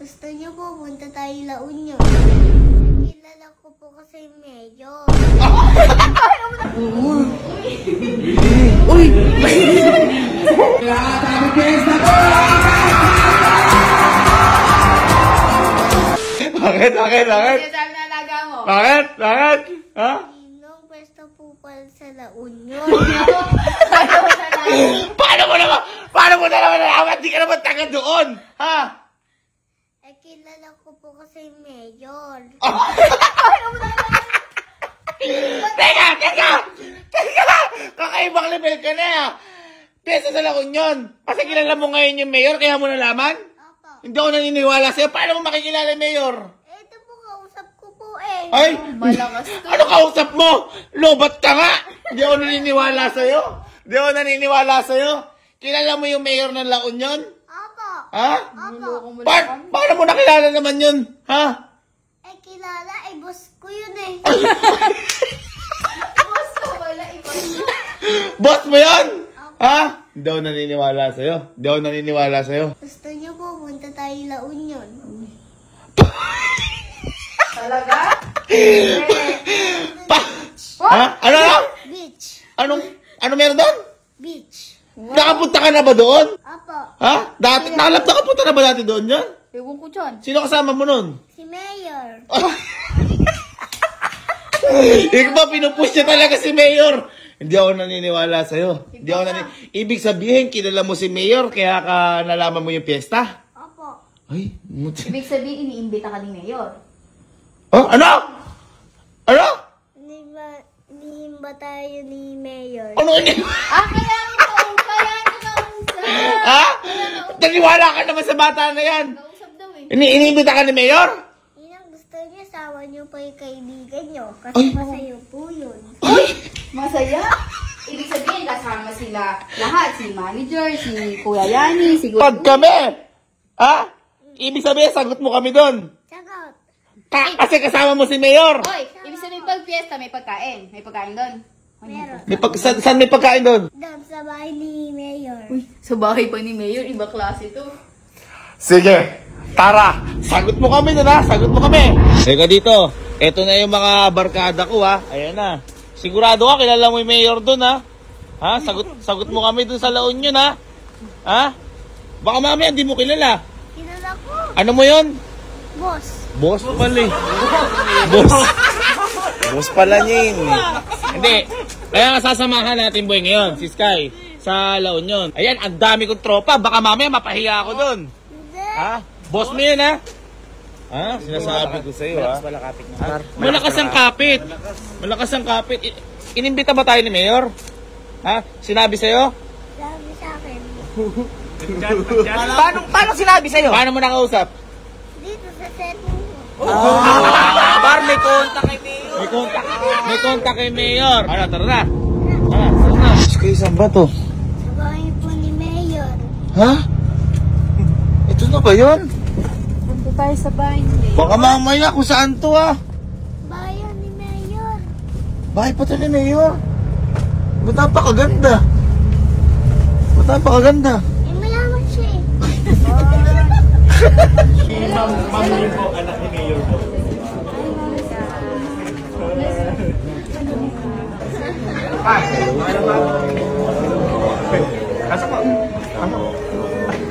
Gusto niyo pupunta tayo La Union? Kilala ko po kasi Mayor. Uy! Bakit? Sinasabi na alaga mo. Bakit? Ha? Ninong, pwesto po pala sa La Union. Paano mo naman nalaman? Di ka naman taga doon! Ha? Kilala ko po kasi Mayor. Teka! Kakaibang level ka na. Pesa sa La Union. Kasi kilala mo ngayon yung mayor, kaya mo nalaman? Opo. Hindi ako naniniwala sa'yo. Paano mo makikilala yung mayor? Ito po, kausap ko po eh. Ay! Malakas to. Ano kausap mo? Lobat ka nga! Hindi ako naniniwala sa'yo. Kilala mo yung mayor ng La Union? Opo. Ha? Opo. Paano mo nakilala naman yun? Ha? Kilala, boss ko yun eh. Boss ko wala, ibang Boss mo yun? Ha? Hindi ako naniniwala sa'yo. Gusto niyo pupunta tayo La Union? talaga? Ha? Ano? Beach. Ano meron doon? Beach. Nakapunta ka na ba doon? Opo. Ha? Nakapunta na ba dati doon yan? Ewan ko dyan. Sino kasama mo nun? Si Mayor. Ikaw ba, pinupush niya talaga si Mayor? Hindi ako naniniwala sa'yo. Ibig sabihin, kilala mo si Mayor, kaya ka nalaman mo yung piyesta? Opo. Ay, Ibig sabihin, iniimbita ka ni Mayor. Oh, ano? Hindi ba tayo ni Mayor? Ano yun? Kaya ano kausap. Ha? Naniwala ka naman sa bata na yan. Kausap daw eh. Iniimbita ka ni Mayor? Yun ang gusto niya, sawa niyo pa yung kaibigan niyo. Kasi Ay. masaya po yun. Masaya. Ibig sabihin, kasama sila lahat. Si manager, si Kuya Yani, si Pag kami! Ha? Ibig sabihin, sagot mo kami doon. Sagot. Kasi kasama mo si Mayor. Hoy, ibig sabihin pag fiesta, may pagkain. May pagkain doon. Meron. Saan may pagkain doon? Doon sa bahay ni Mayor. Sa bahay pa ni Mayor, iba klase to. Sige, tara. Sagot mo kami doon, ha? Sagot mo kami. Teka dito. Ito na yung mga barkada ko, ha? Ayan na. Sigurado ka, kilala mo yung Mayor doon, ha? Ha? Sagot mo kami doon sa La Union, ha? Ha? Baka mamaya hindi mo kilala. Kilala ko. Ano mo yun? Boss. Boss pala eh. Boss pala niya yun. Hindi. Kaya nga sasamahan natin boy ngayon, si Sky, sa La Union. Ayan, ang dami kong tropa. Baka mamaya mapahiya ako doon. Hindi. Ha? Boss mo yun, ha? Ha? Sinasabi ko sa'yo, ha? Malakas ang kapit. Malakas ang kapit. Inimbita ba tayo ni Mayor? Ha? Sinabi sa'yo? Sabi sa akin. Paano sinabi sa'yo? Paano mo nakausap? Dito sa cellphone ko. Bar, may kontak kay Mayor. May kontak kay Mayor. Ano, tara na. Tara na. Sky, saan ba to? Sa bahay po ni Mayor. Ha? Ito na ba yun? Punta tayo sa bahay ni Mayor. Baka mamaya kung saan to, ha? Bayan ni Mayor. Bahay pa to ni Mayor. Ba't napakaganda? Mayaman siya eh.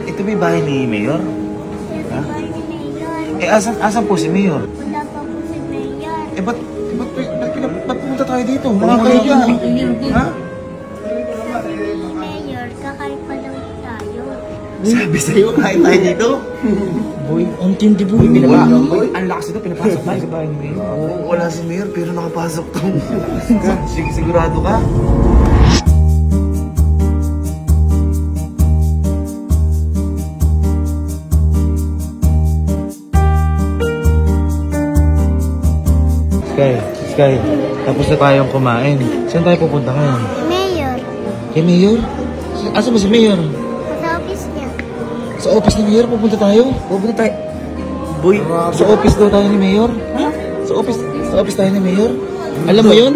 Ito ba yung bahay ni Mayor? Sa bahay ni Mayor. Asan po si Mayor? Wala pa po si Mayor. Ba't pumunta tayo dito? Mga kaya. Ha? Sabi ni Mayor, kakain pa lang tayo. Sabi sa'yo, kain tayo dito? Boy, ang tindi boy. Boy, ang lakas ito, pinapasok tayo sa bahay ni Mayor. Oo, wala si Mayor pero nakapasok to. Sigurado ka? Sky, tapos na tayong kumain. Saan tayo pupunta ngayon? Mayor. Kay Mayor? Asa ba si Mayor? Sa office niya. Sa office ni Mayor pupunta tayo? Boy, sa office daw tayo ni Mayor? Sa office tayo ni Mayor? Alam mo yun?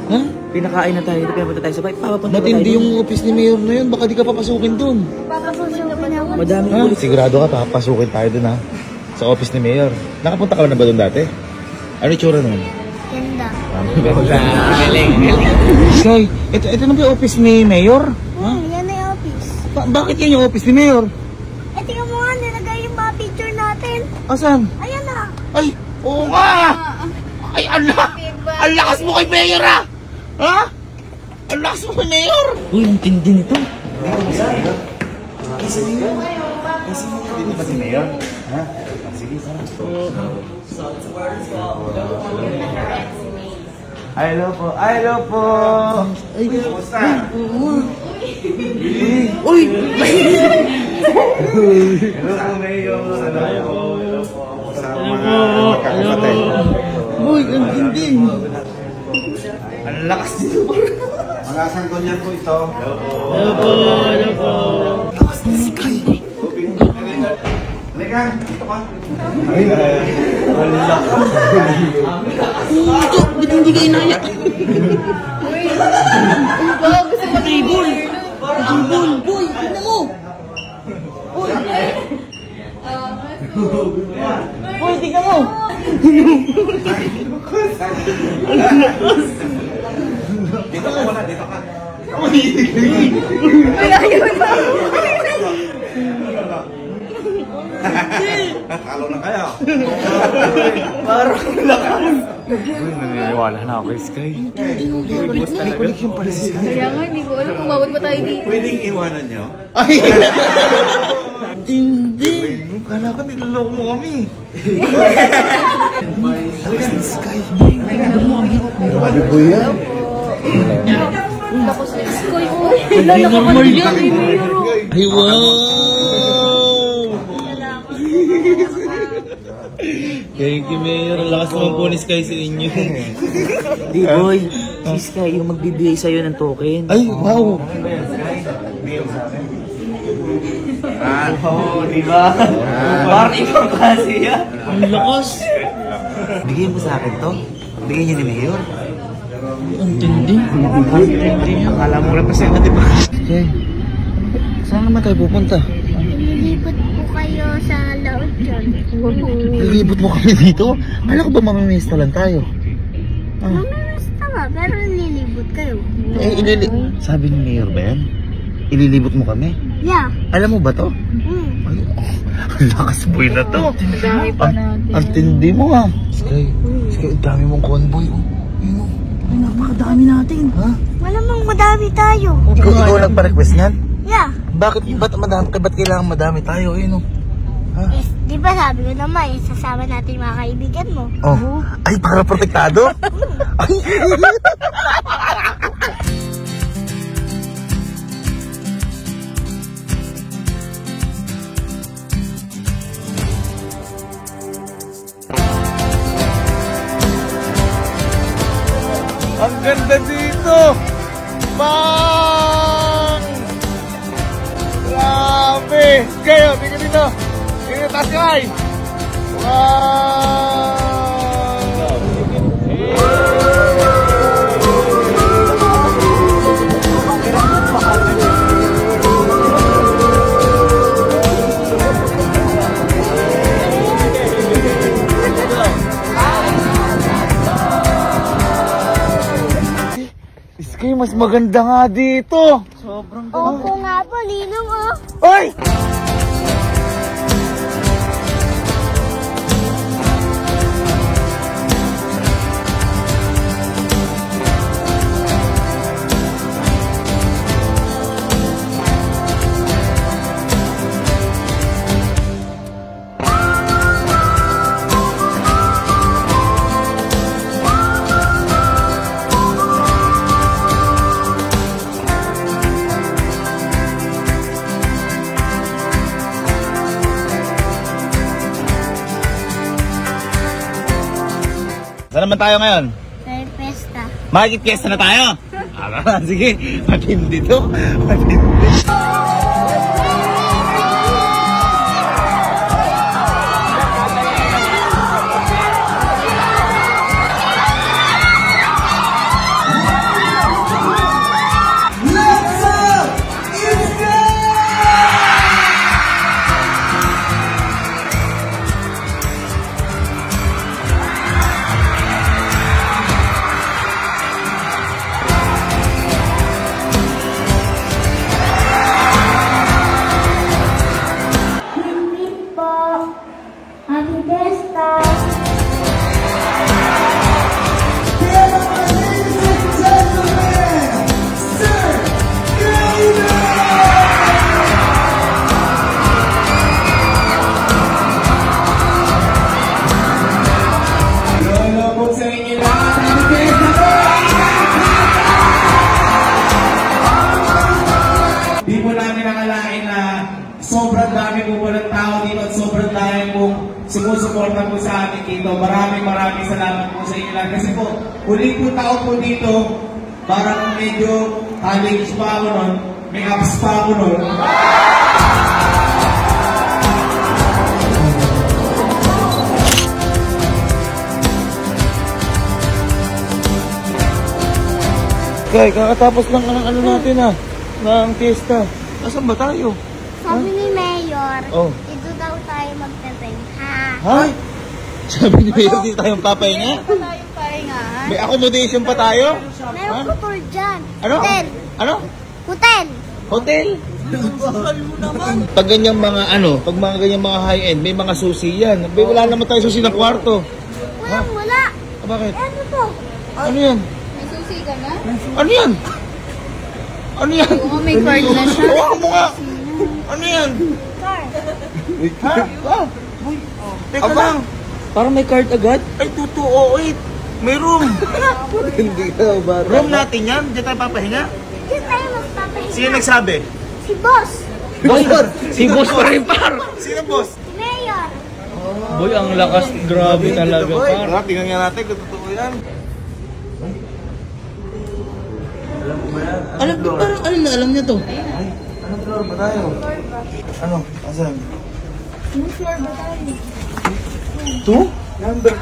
Ha? Pinakain na tayo, pinapunta tayo sa bahay. Papapunta ba Matindi tayo? yung office ni Mayor na yun. Baka di ka papasukin dun. Papasukin ako. Madami Ha? Sigurado ka, papasukin tayo dun ha. Sa office ni Mayor. Nakapunta ka na ba dun dati? Ano yung tsura nun? Ganda. Galing. Sky, ito na ba yung office ni Mayor? Yan na yung office. Bakit yan yung office ni Mayor? Tingnan mo nga, nilagay yung mga picture natin. Asan? Ayan na. Ay, oo nga! Ay, ang lakas mo kay Mayor ah! Ha? Ang lakas mo kay Mayor! Uy, ang tindi nito. Dito ba si Mayor? Ha? Sige, sana. Hello po, hello po! Ay, kumusta? Uy! Hello po, Mayor! Hello po! Kumusta ang mga magkakapatid? Uy, ang tindi! Ang lakas dito po! Mga sanggol po ito. Hello po, hello po! Halika, dito ka. Ba't hindi kayo naya? Gusto mo table? Boy, ano mo? Boy, tingnan mo. Dito ka muna, dito ka. Talo na kayo. Parang lakas. Naniniwala na ako kay Sky. Balik yung pala si Sky. Kaya nga, hindi ko alam kung mawag pa tayo dito. Pwedeng iwanan nyo? Ay! Hindi! Kala ko niloloko mo kami. Sky. Grabe po yan. Tapos na Skoy. Wala na kapag yan. Ay, wow! Thank you, Mayor. Ang lakas naman po ni Sky sa inyo. Di, boy. Si Sky yung magbibigay sa'yo ng token. Ay, wow! Oo, di ba? Parang ibang klase yan. Ang lakas! Bigay mo sa akin to. Bigay niya ni Mayor. Ang tindi. Akala mo representative ba? Sky, saan naman tayo pupunta? Lilipot po kayo sa La Union. Lilibot mo kami dito? Kala ko ba mamimiss na lang tayo? Mamilas tama, pero lilibot kayo. Sabi ni Mayor ba yan? Ililibot mo kami? Yeah. Alam mo ba to? Ay, ang lakas boy na to. Ang tindi mo ah. Sky, ang dami mong convoy. Ay, napakadami natin. Ha? Malamang madami tayo. Ikaw nagpa-request niyan? Yeah. Ba't kailangan madami tayo? Ayun oh. Eh, di ba sabi ko naman, sasama natin yung mga kaibigan mo. Oh. Ay, para protektado? Ay. Ang ganda dito! Bang! Grabe! Kayo, tingnan dito! Tingnan taas kay! Wow! Iskay, mas maganda nga dito! Opo nga po, Ninong oh. Ay! Saan naman tayo ngayon? Sa pesta. Makikipiyesta na tayo? Sige, matindi to. Matindi. Happy Fiesta! Di po namin nakalain na sobrang dami po ng tao dito at sobrang dami po sumusuporta po sa amin dito. Maraming salamat po sa inyo lahat. Kasi po, huli po taon po dito, parang medyo college pa ako nun, may apps pa ako nun. Kaya kakatapos lang ng ano natin ng fiesta. Nasaan ba tayo? Sabi ni Mayor, Oh. dito daw tayo magpapengha. Ha? Sabi ni Mayor, di tayong papahinga? Tayong pahingahan. May accommodation pa tayo? Meron ko tour dyan. Ano? Hotel. Ano? Hotel. Hotel? Pag ganyang mga pag mga ganyang mga high-end, may mga susi yan. Wala naman tayo susi na kwarto. Wala. Bakit? Ano to? Ano yan? May susi ka na? Ano yan? Ano yan? Oo, may card na siya. Hawakan mo nga. Ano yan? Car. Ha? Teka lang. Parang may card agad? Ay, 2208. May room. Hindi ka ba? Room natin yan. Diyan tayo papahinga. Dito tayo magpapahinga. Sino nagsabi? Si Boss. Boy, si boss pa rin par. Sino boss? Si Mayor. Boy, ang lakas. Grabe talaga par. Tingnan nga natin kung totoo yan. Alam ko parang alam niya to. Anong floor ba tayo? Ano? Asan? Ano floor ba tayo? 2? Number.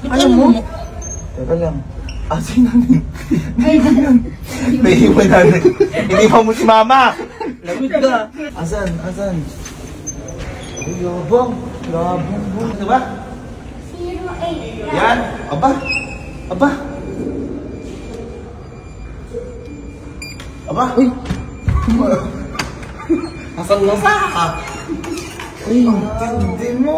Alam mo? Teka lang. Asin namin. Naiiwan namin. Inihaw mo si mama. Lagot ka. Asan? Ay, yabang. Yabang. Diba? 08. Yan. Aba. Uy. Asang-lasa ka. Ay, Hindi mo.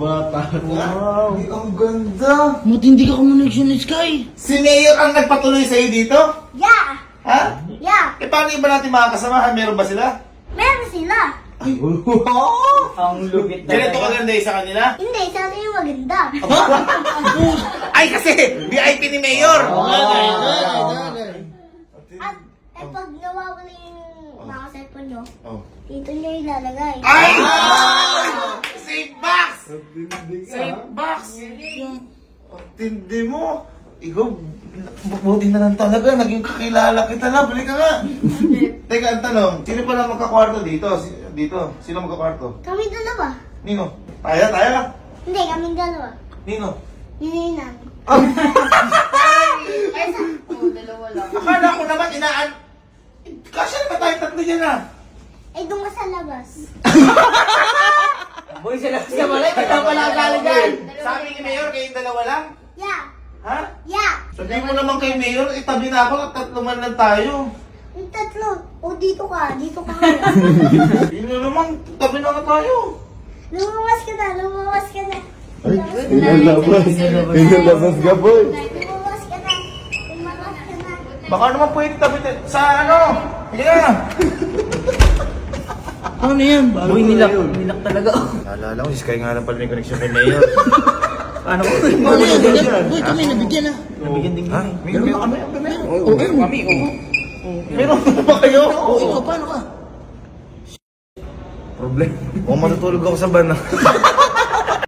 Bata. Wow. Ang ganda. matindi ka connection ni Sky. Si Mayor ang nagpatuloy sa'yo dito? Yeah. Ha? Yeah. Eh, paano iba natin mga kasamahan? Meron ba sila? Meron sila. Ay, wow! Ang lupit Ganito kaganda yung sa kanila? Hindi, sa atin yung maganda. Ay, kasi VIP ni Mayor! At pag nawawala yung mga cellphone nyo, Oh. dito nyo ilalagay. Ay! Safe box! Safe box! Tindi mo! Ikaw, buti na lang talaga. Naging kakilala kita na. Balik ka nga. Teka, ang tanong. Sino pala magkakwarto dito? Dito. Sino magkakwarto? Kami dalawa. Nino? Tayo? Hindi, kami dalawa. Nino? Nininang. Oo, dalawa lang. Akala ko naman Kasya naman tayo tatlo dyan Eh, doon ka sa labas. Boy, sila sa malay. Kita pala akala dyan. Sabi ni Mayor, kayong dalawa lang? Yeah. Ha? Yeah. Sabi mo naman kay Mayor, itabi na ako at tatlo man lang tayo. Yung tatlo. O, dito ka. Dito ka. Hindi na naman, tabi na nga tayo. Lumabas ka na. Lumabas ka na. Inalabas ka, boy. Lumabas ka na. Lumabas ka na. Baka naman pwede tabi sa Hindi na. Ano yan? Boy, nilak talaga. Naalala ko, si Sky nga lang pala yung connection kay Mayor. Paano ko? Boy, kami nabigyan na. Nabigyan din kami. Meron ba kami? Oo, kami. Meron ba kayo? Oo, ikaw, paano ka? Problem. Kung matutulog ako sa van